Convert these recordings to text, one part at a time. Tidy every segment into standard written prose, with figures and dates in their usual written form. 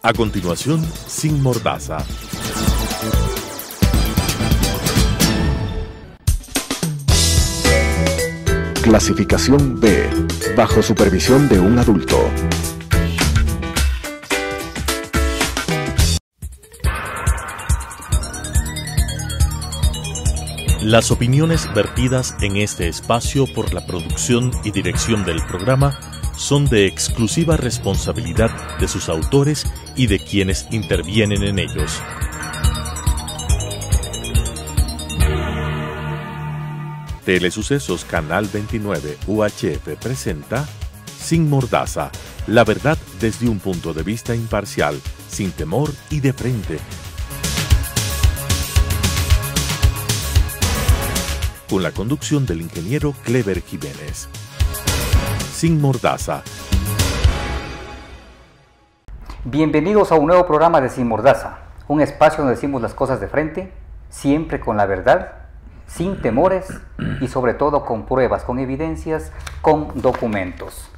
A continuación, Sin Mordaza. Clasificación B, bajo supervisión de un adulto. Las opiniones vertidas en este espacio por la producción y dirección del programa son de exclusiva responsabilidad de sus autores y de quienes intervienen en ellos. Telesucesos Canal 29 UHF presenta Sin Mordaza, la verdad desde un punto de vista imparcial, sin temor y de frente. Con la conducción del ingeniero Clever Jiménez. Sin Mordaza. Bienvenidos a un nuevo programa de Sin Mordaza, un espacio donde decimos las cosas de frente, siempre con la verdad, sin temores y sobre todo con pruebas, con evidencias, con documentos.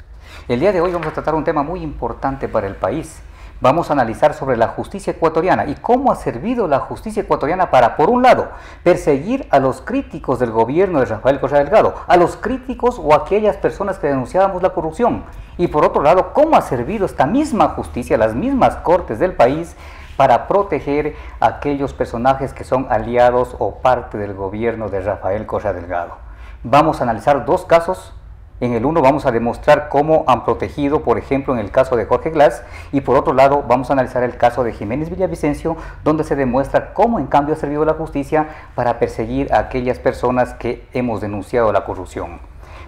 El día de hoy vamos a tratar un tema muy importante para el país. Vamos a analizar sobre la justicia ecuatoriana y cómo ha servido la justicia ecuatoriana para, por un lado, perseguir a los críticos del gobierno de Rafael Correa Delgado, a los críticos o aquellas personas que denunciábamos la corrupción, y por otro lado, cómo ha servido esta misma justicia, las mismas cortes del país, para proteger a aquellos personajes que son aliados o parte del gobierno de Rafael Correa Delgado. Vamos a analizar dos casos. En el uno vamos a demostrar cómo han protegido, por ejemplo, en el caso de Jorge Glass, y por otro lado vamos a analizar el caso de Jiménez Villavicencio, donde se demuestra cómo en cambio ha servido la justicia para perseguir a aquellas personas que hemos denunciado la corrupción.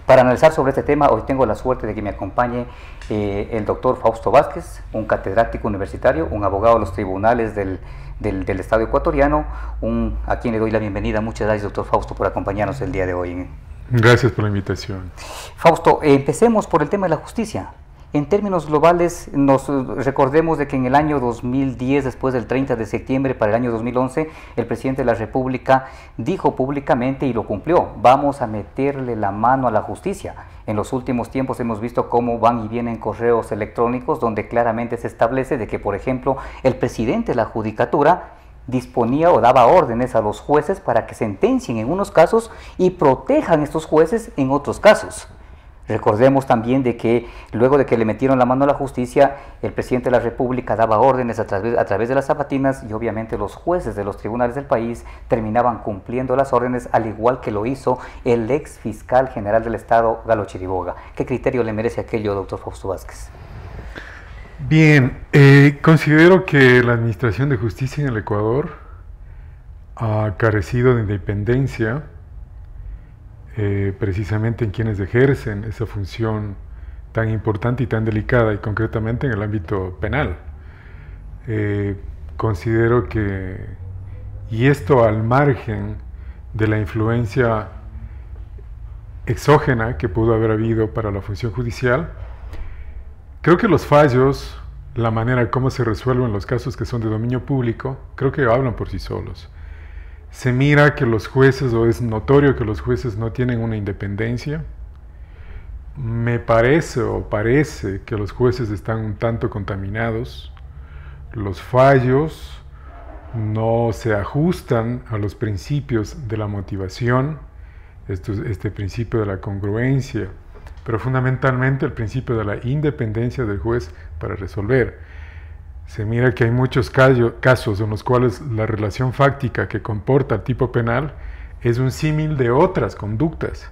Para analizar sobre este tema, hoy tengo la suerte de que me acompañe el doctor Fausto Vázquez, un catedrático universitario, un abogado de los tribunales del Estado ecuatoriano, a quien le doy la bienvenida. Muchas gracias, doctor Fausto, por acompañarnos el día de hoy. Gracias por la invitación. Fausto, empecemos por el tema de la justicia. En términos globales, recordemos de que en el año 2010, después del 30 de septiembre para el año 2011, el presidente de la República dijo públicamente y lo cumplió: vamos a meterle la mano a la justicia. En los últimos tiempos hemos visto cómo van y vienen correos electrónicos donde claramente se establece de que, por ejemplo, el presidente de la Judicatura disponía o daba órdenes a los jueces para que sentencien en unos casos y protejan a estos jueces en otros casos. Recordemos también de que luego de que le metieron la mano a la justicia, el presidente de la República daba órdenes a través de las zapatinas, y obviamente los jueces de los tribunales del país terminaban cumpliendo las órdenes, al igual que lo hizo el ex fiscal general del Estado, Galo Chiriboga. ¿Qué criterio le merece aquello, doctor Fausto Vázquez? Bien, considero que la administración de justicia en el Ecuador ha carecido de independencia, precisamente en quienes ejercen esa función tan importante y tan delicada, y concretamente en el ámbito penal. Considero que, y esto al margen de la influencia exógena que pudo haber habido para la función judicial, creo que los fallos, la manera como se resuelven los casos que son de dominio público, creo que hablan por sí solos. Se mira que los jueces, o es notorio que los jueces no tienen una independencia. Me parece que los jueces están un tanto contaminados. Los fallos no se ajustan a los principios de la motivación, este principio de la congruencia, pero fundamentalmente el principio de la independencia del juez para resolver. Se mira que hay muchos casos en los cuales la relación fáctica que comporta el tipo penal es un símil de otras conductas,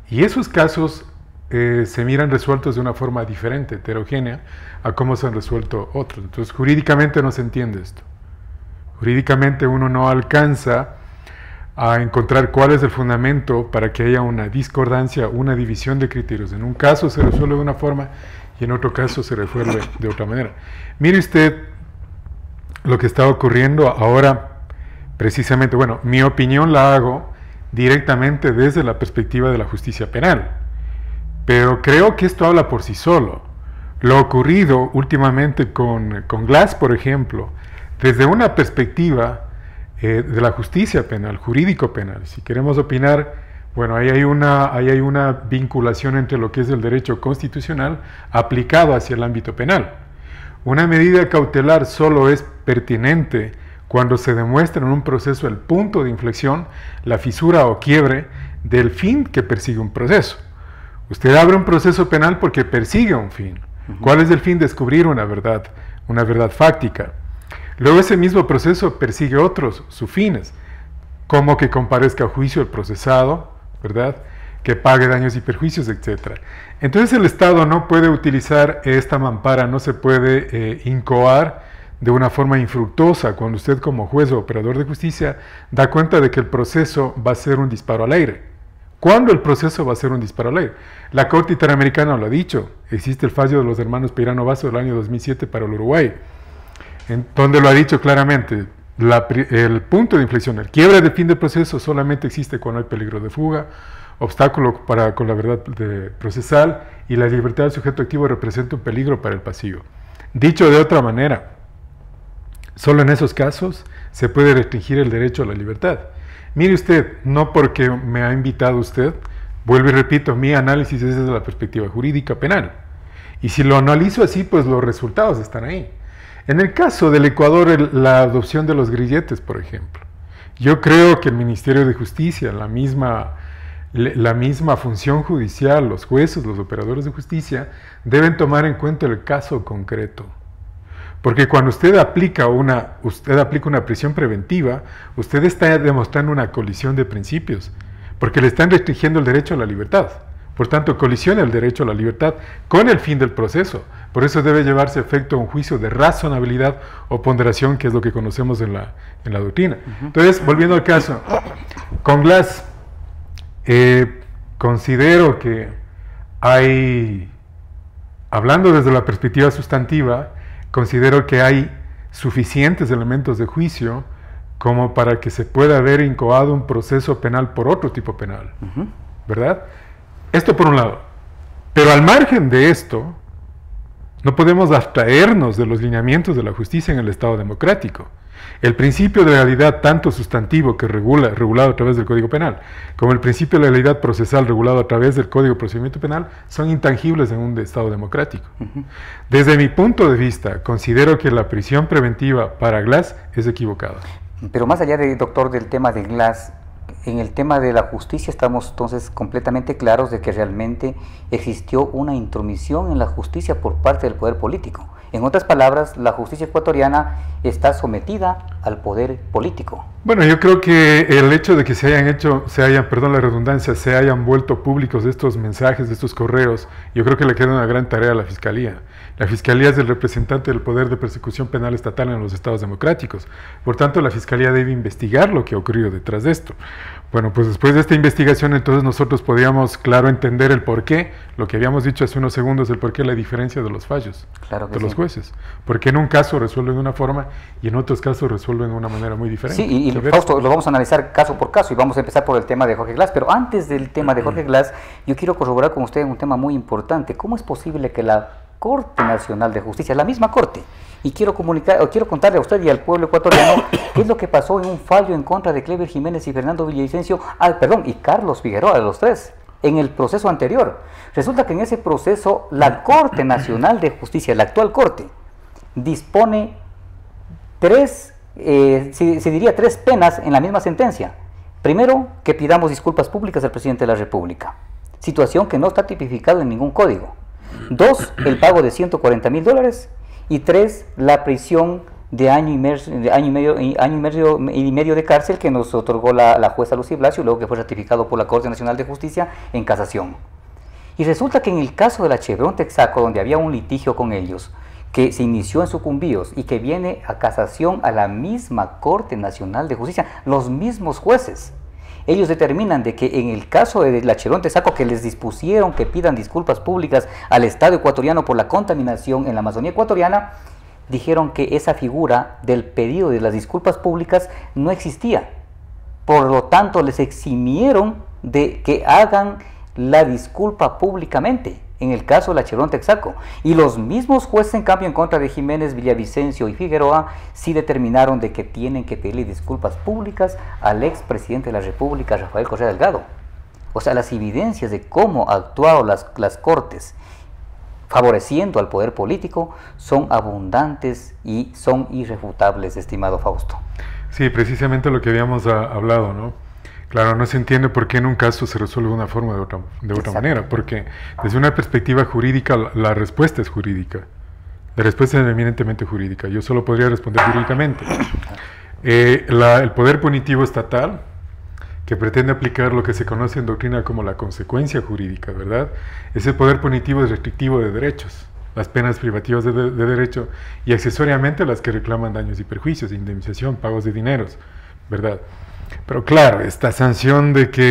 y esos casos se miran resueltos de una forma diferente, heterogénea, a cómo se han resuelto otros. Entonces, jurídicamente no se entiende esto. Jurídicamente uno no alcanza a encontrar cuál es el fundamento para que haya una discordancia, una división de criterios. En un caso se resuelve de una forma y en otro caso se resuelve de otra manera. Mire usted lo que está ocurriendo ahora, precisamente. Bueno, mi opinión la hago directamente desde la perspectiva de la justicia penal, pero creo que esto habla por sí solo. Lo ocurrido últimamente con Glass, por ejemplo, desde una perspectiva de la justicia penal, jurídico penal, si queremos opinar, bueno, ahí hay una vinculación entre lo que es el derecho constitucional aplicado hacia el ámbito penal. Una medida cautelar solo es pertinente cuando se demuestra en un proceso el punto de inflexión, la fisura o quiebre del fin que persigue un proceso. Usted abre un proceso penal porque persigue un fin. ¿Cuál es el fin? Descubrir una verdad fáctica. Luego ese mismo proceso persigue otros, sus fines, como que comparezca a juicio el procesado, ¿verdad?, que pague daños y perjuicios, etc. Entonces el Estado no puede utilizar esta mampara, no se puede incoar de una forma infructuosa cuando usted como juez o operador de justicia da cuenta de que el proceso va a ser un disparo al aire. ¿Cuándo el proceso va a ser un disparo al aire? La Corte Interamericana lo ha dicho. Existe el fallo de los hermanos Peirano Basso del año 2007 para el Uruguay, en donde lo ha dicho claramente. El punto de inflexión, el quiebre de fin del proceso solamente existe cuando hay peligro de fuga, obstáculo con la verdad procesal, y la libertad del sujeto activo representa un peligro para el pasivo. Dicho de otra manera, solo en esos casos se puede restringir el derecho a la libertad. Mire usted, no porque me ha invitado usted, vuelvo y repito, mi análisis es desde la perspectiva jurídica penal. Y si lo analizo así, pues los resultados están ahí. En el caso del Ecuador, la adopción de los grilletes, por ejemplo. Yo creo que el Ministerio de Justicia, la misma función judicial, los jueces, los operadores de justicia, deben tomar en cuenta el caso concreto. Porque cuando usted aplica una prisión preventiva, usted está demostrando una colisión de principios, porque le están restringiendo el derecho a la libertad. Por tanto, colisiona el derecho a la libertad con el fin del proceso. Por eso debe llevarse a efecto un juicio de razonabilidad o ponderación, que es lo que conocemos en la doctrina. Entonces, volviendo al caso, con Glass, considero que hablando desde la perspectiva sustantiva, considero que hay suficientes elementos de juicio como para que se pueda haber incoado un proceso penal por otro tipo penal, ¿verdad? Esto por un lado. Pero al margen de esto, no podemos abstraernos de los lineamientos de la justicia en el Estado democrático. El principio de legalidad, tanto sustantivo, que regulado a través del Código Penal, como el principio de legalidad procesal regulado a través del Código de Procedimiento Penal, son intangibles en un Estado democrático. Desde mi punto de vista, considero que la prisión preventiva para Glass es equivocada. Pero más allá, doctor, del tema de Glass, en el tema de la justicia estamos entonces completamente claros de que realmente existió una intromisión en la justicia por parte del poder político. En otras palabras, la justicia ecuatoriana está sometida al poder político. Bueno, yo creo que el hecho de que se hayan vuelto públicos estos mensajes, estos correos, yo creo que le queda una gran tarea a la Fiscalía. La Fiscalía es el representante del poder de persecución penal estatal en los estados democráticos. Por tanto, la Fiscalía debe investigar lo que ha ocurrido detrás de esto. Bueno, pues después de esta investigación, entonces nosotros podríamos, claro, entender el porqué, lo que habíamos dicho hace unos segundos, el porqué, la diferencia de los fallos de los jueces. Porque en un caso resuelven de una forma y en otros casos resuelven de una manera muy diferente. Sí, y Fausto, lo vamos a analizar caso por caso y vamos a empezar por el tema de Jorge Glass. Pero antes del tema de Jorge Glass, yo quiero corroborar con usted un tema muy importante. ¿Cómo es posible que la Corte Nacional de Justicia, la misma Corte, y quiero contarle a usted y al pueblo ecuatoriano qué es lo que pasó en un fallo en contra de Clever Jiménez y Fernando Villavicencio, y Carlos Figueroa, de los tres, en el proceso anterior? Resulta que en ese proceso la Corte Nacional de Justicia, la actual Corte, dispone tres penas en la misma sentencia. Primero, que pidamos disculpas públicas al presidente de la República, situación que no está tipificada en ningún código. 2, el pago de $140,000. Y 3, la prisión de año y medio de cárcel que nos otorgó la jueza Lucy Blasio, luego que fue ratificado por la Corte Nacional de Justicia en casación. Y resulta que en el caso de la Chevron Texaco, donde había un litigio con ellos, que se inició en Sucumbíos y que viene a casación a la misma Corte Nacional de Justicia, los mismos jueces, ellos determinan de que en el caso de la Chevron Texaco, que les dispusieron que pidan disculpas públicas al Estado ecuatoriano por la contaminación en la Amazonía ecuatoriana, dijeron que esa figura del pedido de las disculpas públicas no existía. Por lo tanto, les eximieron de que hagan la disculpa públicamente en el caso de la Chevron Texaco. Y los mismos jueces, en cambio, en contra de Jiménez, Villavicencio y Figueroa, sí determinaron de que tienen que pedirle disculpas públicas al expresidente de la República, Rafael Correa Delgado. O sea, las evidencias de cómo actuaron las cortes favoreciendo al poder político, son abundantes y son irrefutables, estimado Fausto. Sí, precisamente lo que habíamos hablado, ¿no? Claro, no se entiende por qué en un caso se resuelve de una forma o de otra manera, porque desde una perspectiva jurídica la respuesta es jurídica. La respuesta es eminentemente jurídica. Yo solo podría responder jurídicamente. El poder punitivo estatal, que pretende aplicar lo que se conoce en doctrina como la consecuencia jurídica, ¿verdad? Ese poder punitivo es restrictivo de derechos, las penas privativas de derecho y accesoriamente las que reclaman daños y perjuicios, indemnización, pagos de dineros, ¿verdad? Pero claro, esta sanción de que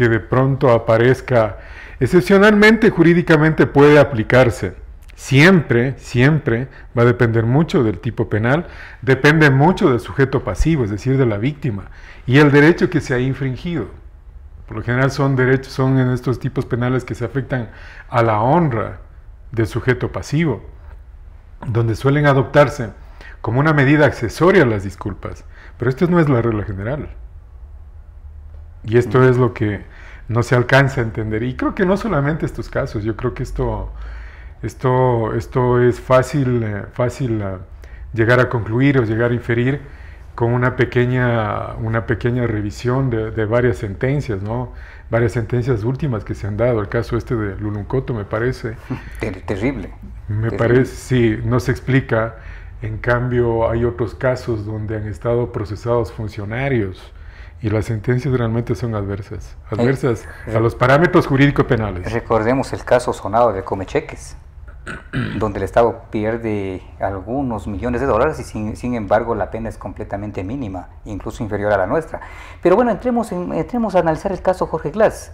de pronto aparezca, excepcionalmente jurídicamente puede aplicarse. Siempre va a depender mucho del tipo penal, depende mucho del sujeto pasivo, es decir, de la víctima, y el derecho que se ha infringido. Por lo general son en estos tipos penales que se afectan a la honra del sujeto pasivo, donde suelen adoptarse como una medida accesoria a las disculpas, pero esto no es la regla general. Y esto es lo que no se alcanza a entender. Y creo que no solamente estos casos, yo creo que esto es fácil llegar a concluir o llegar a inferir con una pequeña revisión de varias sentencias, ¿no? Varias sentencias últimas que se han dado. El caso de Luluncoto me parece... Terrible. Parece, sí, no se explica. En cambio, hay otros casos donde han estado procesados funcionarios y las sentencias realmente son adversas a los parámetros jurídico-penales. Recordemos el caso sonado de Comecheques, donde el Estado pierde algunos millones de dólares y sin embargo la pena es completamente mínima, incluso inferior a la nuestra. Pero bueno, entremos a analizar el caso Jorge Glass,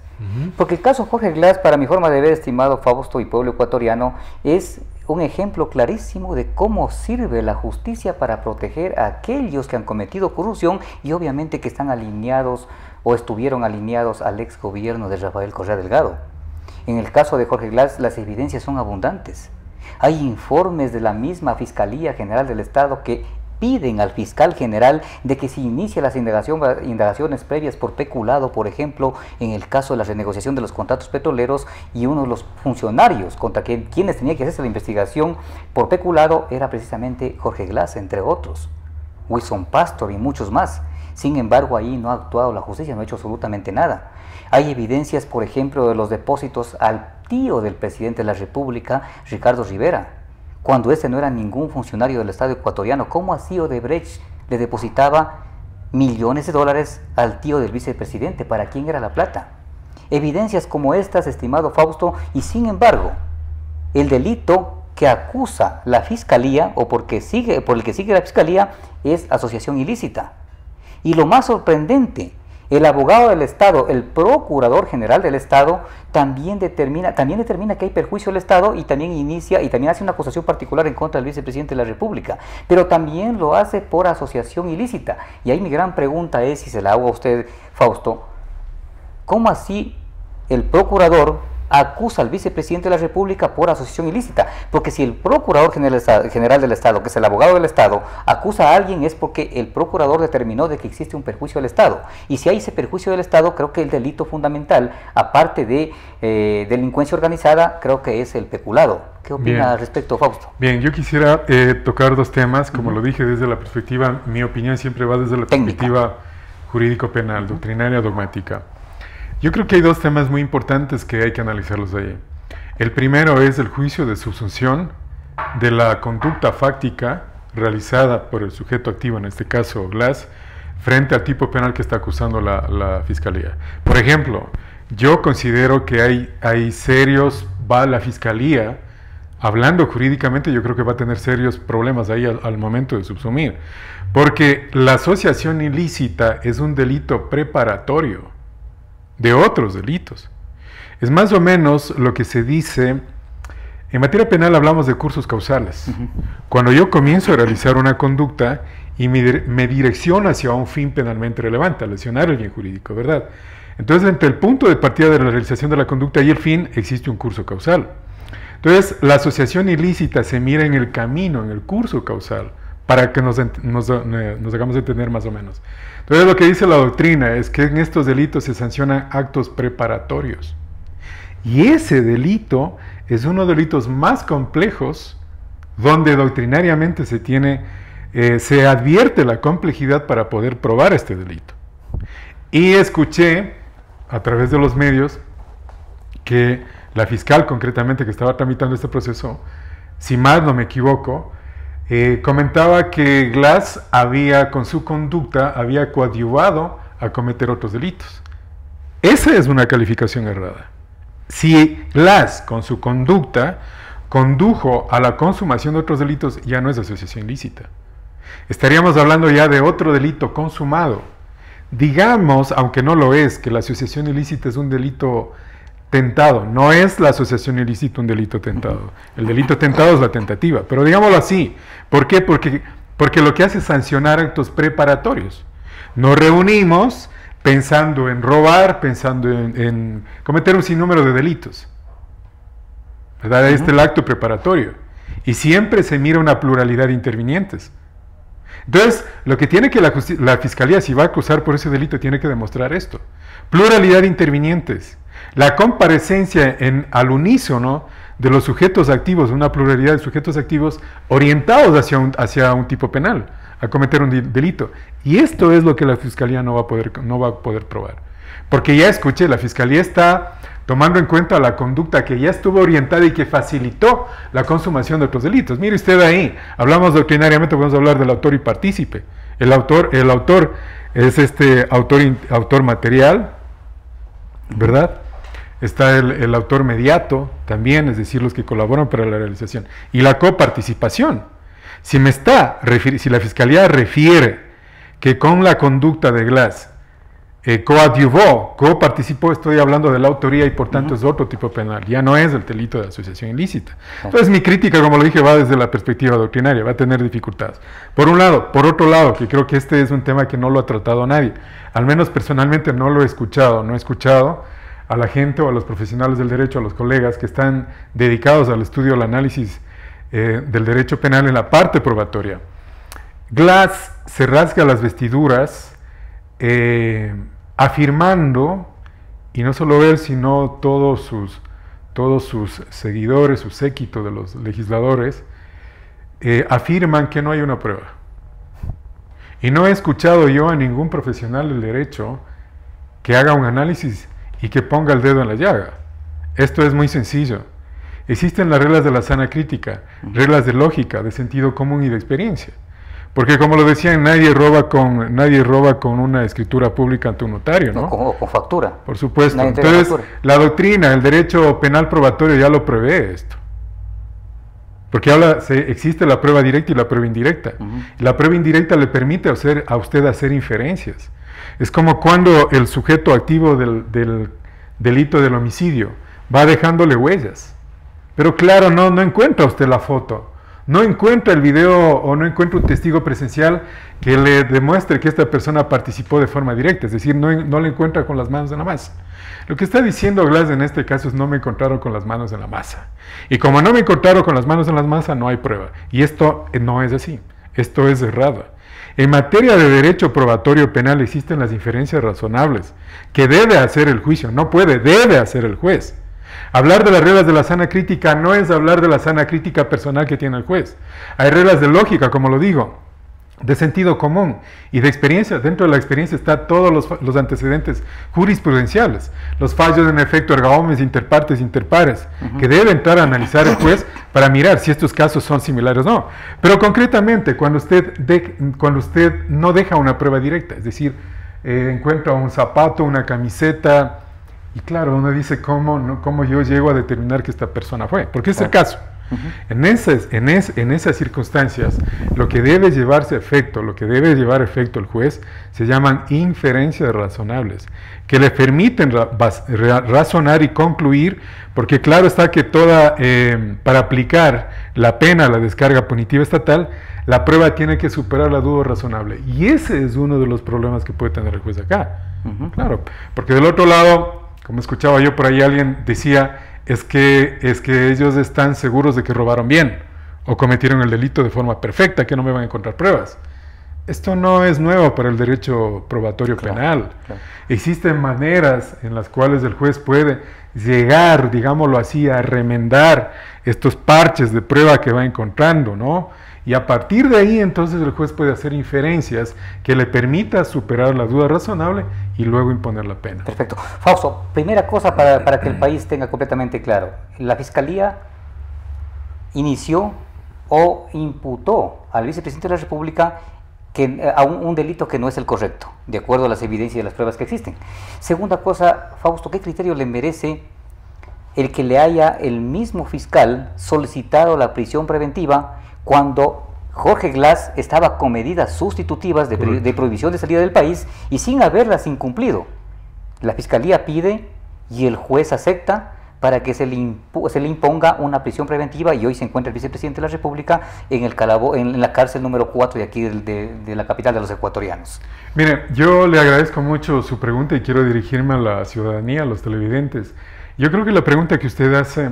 porque el caso Jorge Glass, para mi forma de ver, estimado Fausto y pueblo ecuatoriano, es un ejemplo clarísimo de cómo sirve la justicia para proteger a aquellos que han cometido corrupción y obviamente que están alineados o estuvieron alineados al ex gobierno de Rafael Correa Delgado. En el caso de Jorge Glass, las evidencias son abundantes. Hay informes de la misma Fiscalía General del Estado que piden al fiscal general de que se inicie las indagaciones previas por peculado, por ejemplo, en el caso de la renegociación de los contratos petroleros, y uno de los funcionarios contra quienes tenía que hacerse la investigación por peculado era precisamente Jorge Glass, entre otros, Wilson Pastor y muchos más. Sin embargo, ahí no ha actuado la justicia, no ha hecho absolutamente nada. Hay evidencias, por ejemplo, de los depósitos al tío del presidente de la República, Ricardo Rivera, cuando este no era ningún funcionario del Estado ecuatoriano. ¿Cómo así Odebrecht le depositaba millones de dólares al tío del vicepresidente? ¿Para quién era la plata? Evidencias como estas, estimado Fausto, y sin embargo, el delito que acusa la Fiscalía, o por el que sigue la Fiscalía, es asociación ilícita. Y lo más sorprendente, el abogado del Estado, el procurador general del Estado, también determina que hay perjuicio al Estado y también hace una acusación particular en contra del vicepresidente de la República, pero también lo hace por asociación ilícita. Y ahí mi gran pregunta es, y se la hago a usted, Fausto, ¿cómo así el procurador acusa al vicepresidente de la República por asociación ilícita? Porque si el procurador general del Estado, que es el abogado del Estado, acusa a alguien, es porque el procurador determinó de que existe un perjuicio del Estado. Y si hay ese perjuicio del Estado, creo que el delito fundamental, aparte de delincuencia organizada, creo que es el peculado. ¿Qué opina al respecto, Fausto? Bien, yo quisiera tocar dos temas, como lo dije, desde la perspectiva, mi opinión siempre va desde la perspectiva jurídico-penal, doctrinaria, dogmática. Yo creo que hay dos temas muy importantes que hay que analizarlos ahí. El primero es el juicio de subsunción de la conducta fáctica realizada por el sujeto activo, en este caso Glass, frente al tipo penal que está acusando la Fiscalía. Por ejemplo, yo considero que la Fiscalía, hablando jurídicamente, yo creo que va a tener serios problemas ahí al momento de subsumir, porque la asociación ilícita es un delito preparatorio de otros delitos. Es más o menos lo que se dice, en materia penal hablamos de cursos causales. Cuando yo comienzo a realizar una conducta y me direcciono hacia un fin penalmente relevante, a lesionar el bien jurídico, ¿verdad? Entonces, entre el punto de partida de la realización de la conducta y el fin, existe un curso causal. Entonces, la asociación ilícita se mira en el camino, en el curso causal, para que nos hagamos entender más o menos. Entonces, lo que dice la doctrina es que en estos delitos se sancionan actos preparatorios. Y ese delito es uno de los delitos más complejos donde doctrinariamente se advierte la complejidad para poder probar este delito. Y escuché a través de los medios que la fiscal concretamente que estaba tramitando este proceso, si mal no me equivoco, comentaba que Glass con su conducta había coadyuvado a cometer otros delitos. Esa es una calificación errada. Si Glass con su conducta condujo a la consumación de otros delitos, ya no es asociación ilícita. Estaríamos hablando ya de otro delito consumado. Digamos, aunque no lo es, que la asociación ilícita es un delito tentado. No es la asociación ilícita un delito tentado. El delito tentado es la tentativa. Pero digámoslo así. ¿Por qué? Porque lo que hace es sancionar actos preparatorios. Nos reunimos pensando en robar, pensando en cometer un sinnúmero de delitos, ¿verdad? Este es el acto preparatorio. Y siempre se mira una pluralidad de intervinientes. Entonces, lo que tiene que la Fiscalía, si va a acusar por ese delito, tiene que demostrar esto. Pluralidad de intervinientes. La comparecencia al unísono de los sujetos activos, una pluralidad de sujetos activos orientados hacia un tipo penal, a cometer un delito. Y esto es lo que la Fiscalía no va a poder probar. Porque ya escuché, la Fiscalía está tomando en cuenta la conducta que ya estuvo orientada y que facilitó la consumación de otros delitos. Mire usted ahí, hablamos doctrinariamente, podemos hablar del autor y partícipe. El autor es autor material, ¿verdad? Está el autor mediato también, es decir, los que colaboran para la realización. Y la coparticipación. Si la Fiscalía refiere que con la conducta de Glass coparticipó, estoy hablando de la autoría y por tanto es otro tipo penal, ya no es el delito de asociación ilícita. Entonces mi crítica, como lo dije, va desde la perspectiva doctrinaria, va a tener dificultades. Por un lado. Por otro lado, que creo que este es un tema que no lo ha tratado nadie, al menos personalmente no lo he escuchado, no he escuchado a la gente o a los profesionales del derecho, a los colegas que están dedicados al estudio, al análisis del derecho penal en la parte probatoria. Glass se rasga las vestiduras afirmando, y no solo él, sino todos sus seguidores, su séquito de los legisladores, afirman que no hay una prueba. Y no he escuchado yo a ningún profesional del derecho que haga un análisis y que ponga el dedo en la llaga. Esto es muy sencillo. Existen las reglas de la sana crítica, reglas de lógica, de sentido común y de experiencia. Porque como lo decían, nadie roba con una escritura pública ante un notario, ¿no? Con factura. Por supuesto. Entonces, la doctrina, el derecho penal probatorio ya lo prevé esto. Porque existe la prueba directa y la prueba indirecta. La prueba indirecta le permite a usted hacer inferencias. Es como cuando el sujeto activo del delito del homicidio va dejándole huellas. Pero claro, no encuentra usted la foto, no encuentra el video o no encuentra un testigo presencial que le demuestre que esta persona participó de forma directa, es decir, no le encuentra con las manos en la masa. Lo que está diciendo Glass en este caso es no me encontraron con las manos en la masa. Y como no me encontraron con las manos en la masa, no hay prueba. Y esto no es así, esto es errado. En materia de derecho probatorio penal existen las inferencias razonables que debe hacer el juicio, no puede, debe hacer el juez. Hablar de las reglas de la sana crítica no es hablar de la sana crítica personal que tiene el juez. Hay reglas de lógica, como lo digo, de sentido común y de experiencia. Dentro de la experiencia están todos los antecedentes jurisprudenciales, los fallos en efecto erga omnes, interpartes, interpares, que debe entrar a analizar el juez para mirar si estos casos son similares o no. Pero concretamente, cuando usted no deja una prueba directa, es decir, encuentra un zapato, una camiseta, y claro, uno dice, ¿cómo yo llego a determinar que esta persona fue? Porque es el caso. En esas circunstancias, lo que debe llevar efecto el juez se llaman inferencias razonables, que le permiten razonar y concluir, porque claro está que para aplicar la pena a la descarga punitiva estatal, la prueba tiene que superar la duda razonable. Y ese es uno de los problemas que puede tener el juez acá. Claro, porque del otro lado, como escuchaba yo por ahí, alguien decía, es que ellos están seguros de que robaron bien o cometieron el delito de forma perfecta, que no me van a encontrar pruebas. esto no es nuevo para el derecho probatorio penal. Claro. Existen maneras en las cuales el juez puede llegar, digámoslo así, a remendar estos parches de prueba que va encontrando, ¿no? Y a partir de ahí, entonces, el juez puede hacer inferencias que le permita superar la duda razonable y luego imponer la pena. Perfecto. Fausto, primera cosa para que el país tenga completamente claro. La Fiscalía inició o imputó al vicepresidente de la República a un delito que no es el correcto, de acuerdo a las evidencias y las pruebas que existen. Segunda cosa, Fausto, ¿qué criterio le merece el que le haya el mismo fiscal solicitado la prisión preventiva cuando Jorge Glass estaba con medidas sustitutivas de prohibición de salida del país y sin haberlas incumplido? La Fiscalía pide y el juez acepta para que se le imponga una prisión preventiva, y hoy se encuentra el vicepresidente de la República en la cárcel número 4 de aquí de la capital de los ecuatorianos. Miren, yo le agradezco mucho su pregunta y quiero dirigirme a la ciudadanía, a los televidentes. Yo creo que la pregunta que usted hace,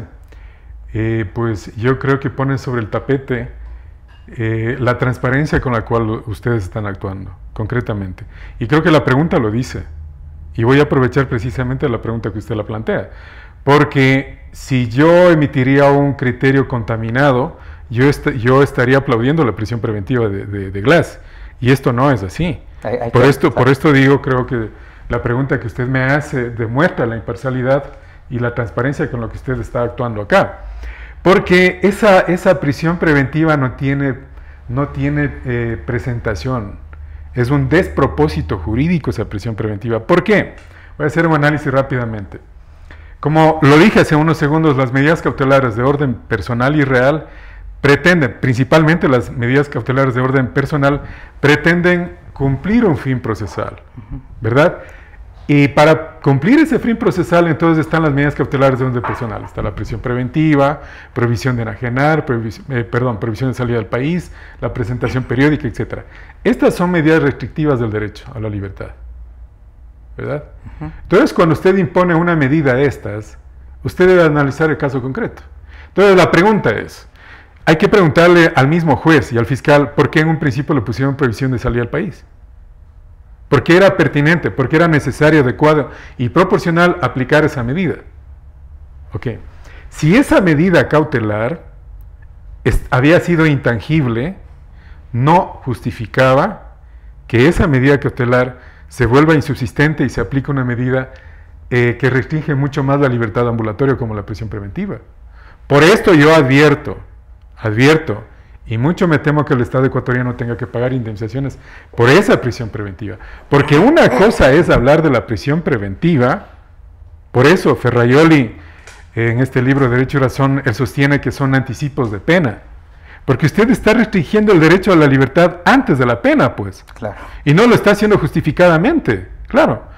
pues yo creo que pone sobre el tapete la transparencia con la cual ustedes están actuando, concretamente. Y creo que la pregunta lo dice. Y voy a aprovechar precisamente la pregunta que usted la plantea. Porque si yo emitiría un criterio contaminado, yo estaría aplaudiendo la prisión preventiva de Glass. Y esto no es así. Por esto digo, creo que la pregunta que usted me hace demuestra la imparcialidad y la transparencia con la que usted está actuando acá. Porque esa prisión preventiva no tiene presentación. Es un despropósito jurídico esa prisión preventiva. ¿Por qué? Voy a hacer un análisis rápidamente. Como lo dije hace unos segundos, las medidas cautelares de orden personal y real pretenden, principalmente las medidas cautelares de orden personal, pretenden cumplir un fin procesal, ¿verdad? Y para cumplir ese fin procesal, entonces están las medidas cautelares de orden personal. Está la prisión preventiva, prohibición de enajenar, prohibición de salida del país, la presentación periódica, etc. Estas son medidas restrictivas del derecho a la libertad, ¿verdad? Entonces, cuando usted impone una medida de estas, usted debe analizar el caso concreto. Entonces, la pregunta es, hay que preguntarle al mismo juez y al fiscal por qué en un principio le pusieron prohibición de salida al país. ¿Por qué era pertinente? ¿Por qué era necesario, adecuado y proporcional aplicar esa medida? Ok. Si esa medida cautelar había sido intangible, no justificaba que esa medida cautelar se vuelva insubsistente y se aplique una medida que restringe mucho más la libertad ambulatoria como la prisión preventiva. Por esto yo advierto, y mucho me temo que el Estado ecuatoriano tenga que pagar indemnizaciones por esa prisión preventiva. Porque una cosa es hablar de la prisión preventiva, por eso Ferraioli, en este libro Derecho y Razón, él sostiene que son anticipos de pena. Porque usted está restringiendo el derecho a la libertad antes de la pena, pues. Claro. Y no lo está haciendo justificadamente, claro.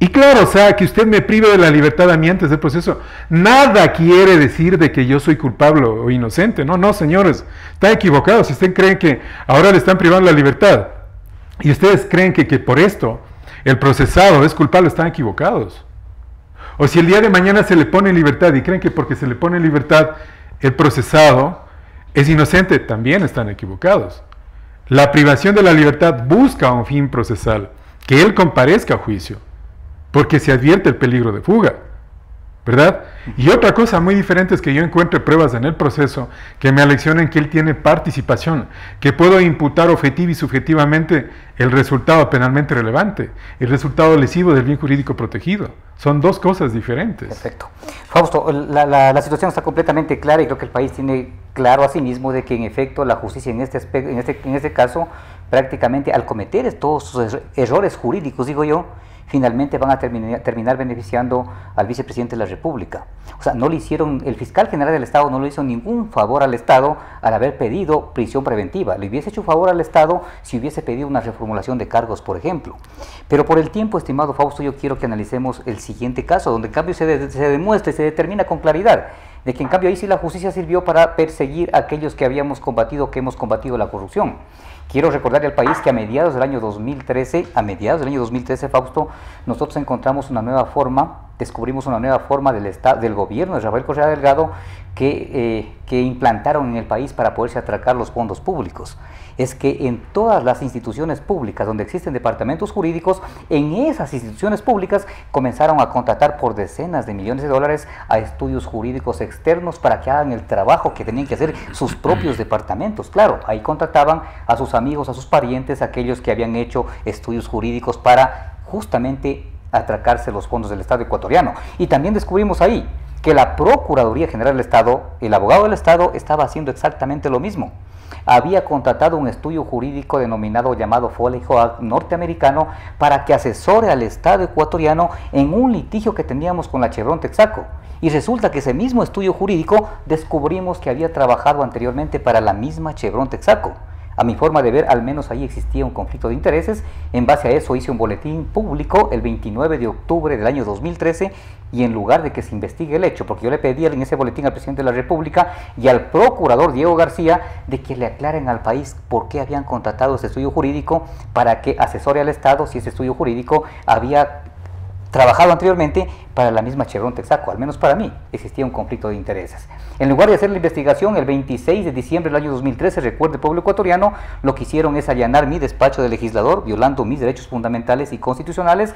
Y claro, o sea, que usted me prive de la libertad a mí antes del proceso, nada quiere decir de que yo soy culpable o inocente. No, no, señores, están equivocados. Si ustedes creen que ahora le están privando la libertad y ustedes creen que por esto el procesado es culpable, están equivocados. O si el día de mañana se le pone en libertad y creen que porque se le pone en libertad el procesado es inocente, también están equivocados. La privación de la libertad busca un fin procesal, que él comparezca a juicio, porque se advierte el peligro de fuga, ¿verdad? Y otra cosa muy diferente es que yo encuentre pruebas en el proceso que me aleccionen que él tiene participación, que puedo imputar objetiva y subjetivamente el resultado penalmente relevante, el resultado lesivo del bien jurídico protegido. Son dos cosas diferentes. Perfecto. Fausto, la situación está completamente clara y creo que el país tiene claro a sí mismo de que en efecto la justicia en este caso, prácticamente al cometer todos sus errores jurídicos, digo yo, finalmente van a terminar beneficiando al vicepresidente de la República. O sea, no le hicieron, el fiscal general del Estado no le hizo ningún favor al Estado al haber pedido prisión preventiva. Le hubiese hecho favor al Estado si hubiese pedido una reformulación de cargos, por ejemplo. Pero por el tiempo, estimado Fausto, yo quiero que analicemos el siguiente caso, donde en cambio se demuestra y se determina con claridad de que en cambio ahí sí la justicia sirvió para perseguir a aquellos que habíamos combatido, que hemos combatido la corrupción. Quiero recordarle al país que a mediados del año 2013, Fausto, nosotros encontramos una nueva forma, descubrimos una nueva forma del gobierno de Rafael Correa Delgado que implantaron en el país para poderse atracar los fondos públicos. Es que en todas las instituciones públicas donde existen departamentos jurídicos, en esas instituciones públicas comenzaron a contratar por decenas de millones de dólares a estudios jurídicos externos para que hagan el trabajo que tenían que hacer sus propios departamentos. Claro, ahí contrataban a sus amigos, a sus parientes, aquellos que habían hecho estudios jurídicos para justamente atracarse los fondos del Estado ecuatoriano. Y también descubrimos ahí que la Procuraduría General del Estado, el abogado del Estado, estaba haciendo exactamente lo mismo. Había contratado un estudio jurídico llamado Foley Hoag norteamericano para que asesore al Estado ecuatoriano en un litigio que teníamos con la Chevron Texaco. Y resulta que ese mismo estudio jurídico descubrimos que había trabajado anteriormente para la misma Chevron Texaco. A mi forma de ver, al menos ahí existía un conflicto de intereses. En base a eso hice un boletín público el 29 de octubre del año 2013 y en lugar de que se investigue el hecho, porque yo le pedí en ese boletín al presidente de la República y al procurador Diego García de que le aclaren al país por qué habían contratado ese estudio jurídico para que asesore al Estado si ese estudio jurídico había trabajado anteriormente para la misma Chevron Texaco. Al menos para mí existía un conflicto de intereses. En lugar de hacer la investigación, el 26 de diciembre del año 2013, recuerde el pueblo ecuatoriano, lo que hicieron es allanar mi despacho de legislador, violando mis derechos fundamentales y constitucionales,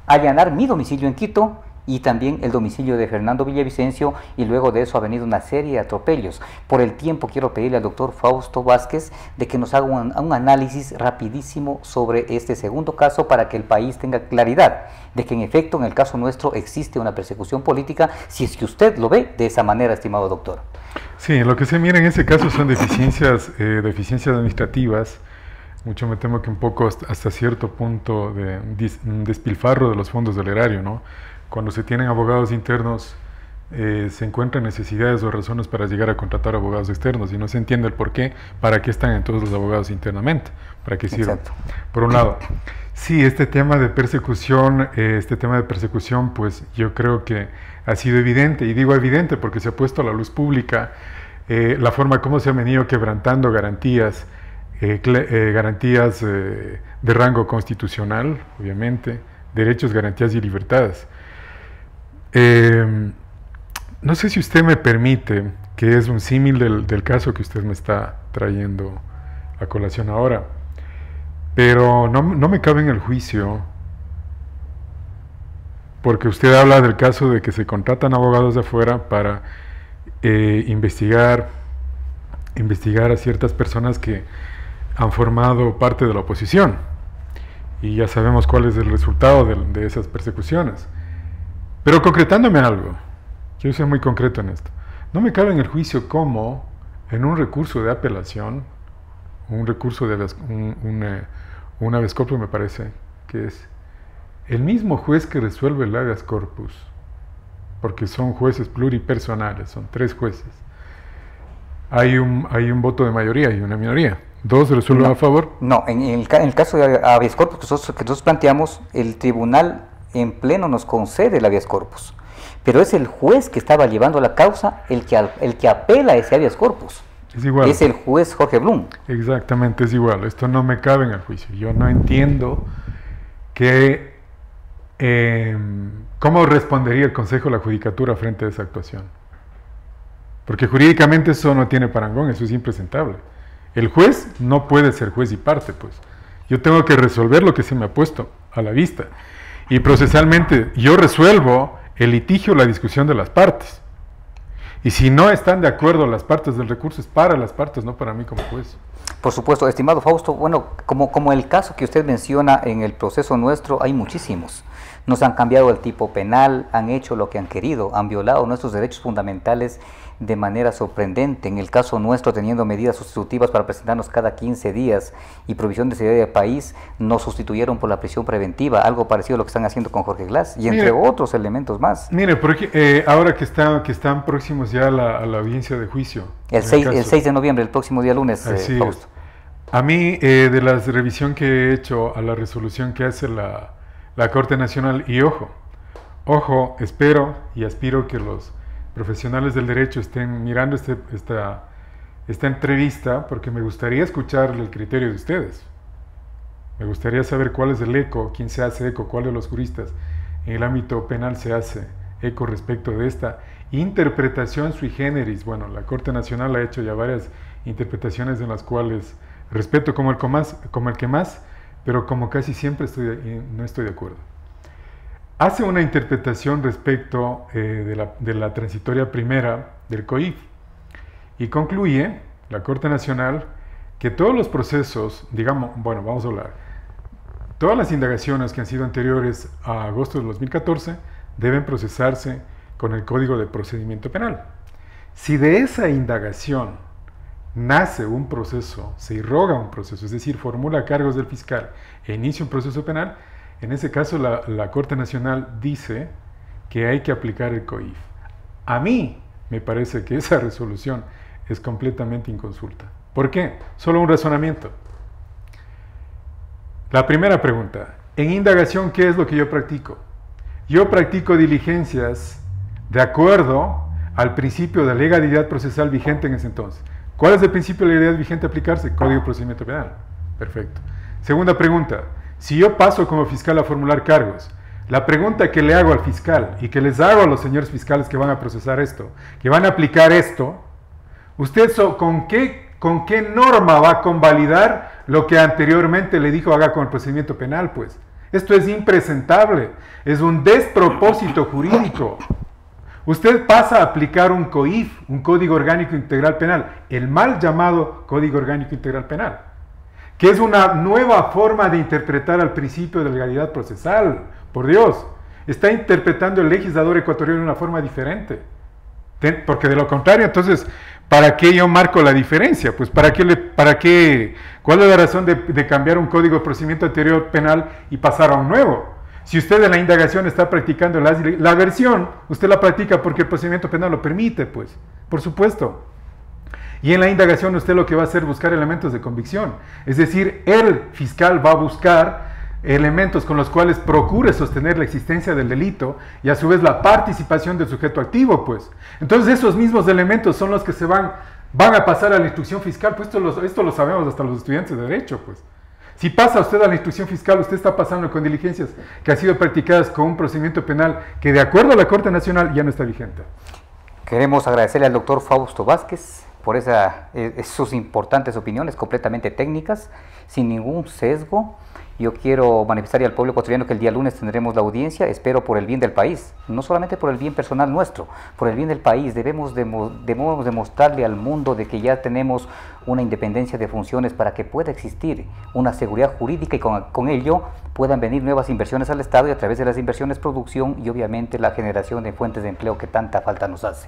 allanar mi domicilio en Quito y también el domicilio de Fernando Villavicencio, y luego de eso ha venido una serie de atropellos. Por el tiempo quiero pedirle al doctor Fausto Vázquez de que nos haga un análisis rapidísimo sobre este segundo caso para que el país tenga claridad de que en efecto en el caso nuestro existe una persecución política, si es que usted lo ve de esa manera, estimado doctor. Sí, lo que se mira en ese caso son deficiencias administrativas, mucho me temo que un poco hasta cierto punto de despilfarro de los fondos del erario, ¿no? Cuando se tienen abogados internos, se encuentran necesidades o razones para llegar a contratar abogados externos y no se entiende el por qué, para qué están entonces los abogados internamente, para qué sirven. Exacto. Por un lado, sí, este tema de persecución, pues yo creo que ha sido evidente, y digo evidente porque se ha puesto a la luz pública la forma como se han venido quebrantando garantías de rango constitucional, obviamente, derechos, garantías y libertades. No sé si usted me permite, que es un símil del caso que usted me está trayendo a colación ahora, pero no me cabe en el juicio, porque usted habla del caso de que se contratan abogados de afuera para investigar a ciertas personas que han formado parte de la oposición, y ya sabemos cuál es el resultado de esas persecuciones. Pero concretándome algo, quiero ser muy concreto en esto, no me cabe en el juicio cómo en un recurso de apelación, un habeas corpus me parece que es, el mismo juez que resuelve el habeas corpus, porque son jueces pluripersonales, son 3 jueces, hay un voto de mayoría y una minoría, 2 resuelven a favor. No, en el caso de habeas corpus que nosotros planteamos, el tribunal en pleno nos concede el habeas corpus, pero es el juez que estaba llevando la causa el que apela a ese habeas corpus. Es igual. Es el juez Jorge Blum. Exactamente, es igual. Esto no me cabe en el juicio. Yo no entiendo cómo respondería el Consejo de la Judicatura frente a esa actuación. Porque jurídicamente eso no tiene parangón, eso es impresentable. El juez no puede ser juez y parte, pues. Yo tengo que resolver lo que se me ha puesto a la vista. Y procesalmente yo resuelvo el litigio, la discusión de las partes. Y si no están de acuerdo las partes del recurso, es para las partes, no para mí como juez. Por supuesto, estimado Fausto, bueno, como el caso que usted menciona en el proceso nuestro, hay muchísimos. Nos han cambiado el tipo penal, han hecho lo que han querido, han violado nuestros derechos fundamentales de manera sorprendente. En el caso nuestro, teniendo medidas sustitutivas para presentarnos cada 15 días y provisión de seguridad de país, nos sustituyeron por la prisión preventiva, algo parecido a lo que están haciendo con Jorge Glass, y entre otros elementos más. Mire, porque ahora que están próximos ya a la audiencia de juicio. El 6 de noviembre, el próximo día lunes, Fausto. A mí, de la revisión que he hecho a la resolución que hace la Corte Nacional, y ojo, espero y aspiro que los profesionales del derecho estén mirando esta entrevista porque me gustaría escuchar el criterio de ustedes. Me gustaría saber cuál es el eco, quién se hace eco, cuál de los juristas en el ámbito penal se hace eco respecto de esta interpretación sui generis. Bueno, la Corte Nacional ha hecho ya varias interpretaciones en las cuales respeto como el que más, pero como casi siempre no estoy de acuerdo. Hace una interpretación respecto de la transitoria primera del COIF y concluye la Corte Nacional que todos los procesos, digamos, bueno, vamos a hablar, todas las indagaciones que han sido anteriores a agosto de 2014 deben procesarse con el Código de Procedimiento Penal. Si de esa indagación nace un proceso, se irroga un proceso, es decir, formula cargos del fiscal e inicia un proceso penal, en ese caso la Corte Nacional dice que hay que aplicar el COIF. A mí me parece que esa resolución es completamente inconsulta. ¿Por qué? Solo un razonamiento. La primera pregunta, en indagación, ¿qué es lo que yo practico? Yo practico diligencias de acuerdo al principio de legalidad procesal vigente en ese entonces. ¿Cuál es el principio de legalidad vigente a aplicarse? Código de Procedimiento Penal. Perfecto. Segunda pregunta, si yo paso como fiscal a formular cargos, la pregunta que le hago al fiscal y que les hago a los señores fiscales que van a procesar esto, que van a aplicar esto, ¿usted con qué norma va a convalidar lo que anteriormente le dijo haga con el procedimiento penal? Pues esto es impresentable, es un despropósito jurídico. Usted pasa a aplicar un COIF, un Código Orgánico Integral Penal, el mal llamado Código Orgánico Integral Penal, que es una nueva forma de interpretar al principio de legalidad procesal. Por Dios, está interpretando el legislador ecuatoriano de una forma diferente. Porque de lo contrario, entonces, ¿para qué yo marco la diferencia? Pues ¿para qué? ¿Cuál es la razón de cambiar un código de procedimiento anterior penal y pasar a un nuevo? Si usted en la indagación está practicando la versión, usted la practica porque el procedimiento penal lo permite, pues, por supuesto. Y en la indagación usted lo que va a hacer es buscar elementos de convicción. Es decir, el fiscal va a buscar elementos con los cuales procure sostener la existencia del delito y a su vez la participación del sujeto activo, pues. Entonces esos mismos elementos son los que se van a pasar a la instrucción fiscal, pues esto lo sabemos hasta los estudiantes de Derecho, pues. Si pasa usted a la instrucción fiscal, usted está pasando con diligencias que han sido practicadas con un procedimiento penal que de acuerdo a la Corte Nacional ya no está vigente. Queremos agradecerle al doctor Fausto Vázquez por sus importantes opiniones completamente técnicas, sin ningún sesgo. Yo quiero manifestarle al pueblo ecuatoriano que el día lunes tendremos la audiencia, espero por el bien del país, no solamente por el bien personal nuestro, por el bien del país. Debemos demostrarle al mundo de que ya tenemos una independencia de funciones para que pueda existir una seguridad jurídica y con ello puedan venir nuevas inversiones al Estado y a través de las inversiones producción y obviamente la generación de fuentes de empleo que tanta falta nos hace.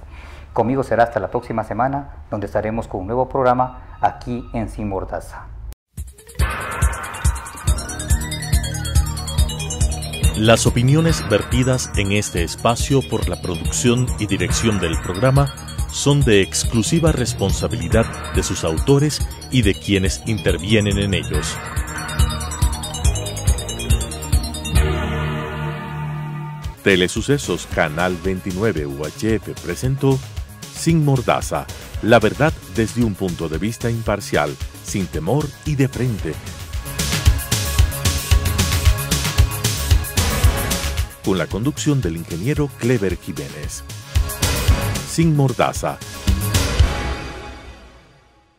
Conmigo será hasta la próxima semana, donde estaremos con un nuevo programa aquí en Sin Mordaza. Las opiniones vertidas en este espacio por la producción y dirección del programa son de exclusiva responsabilidad de sus autores y de quienes intervienen en ellos. Telesucesos Canal 29 UHF presentó Sin Mordaza, la verdad desde un punto de vista imparcial, sin temor y de frente. Con la conducción del ingeniero Clever Jiménez. Sin Mordaza,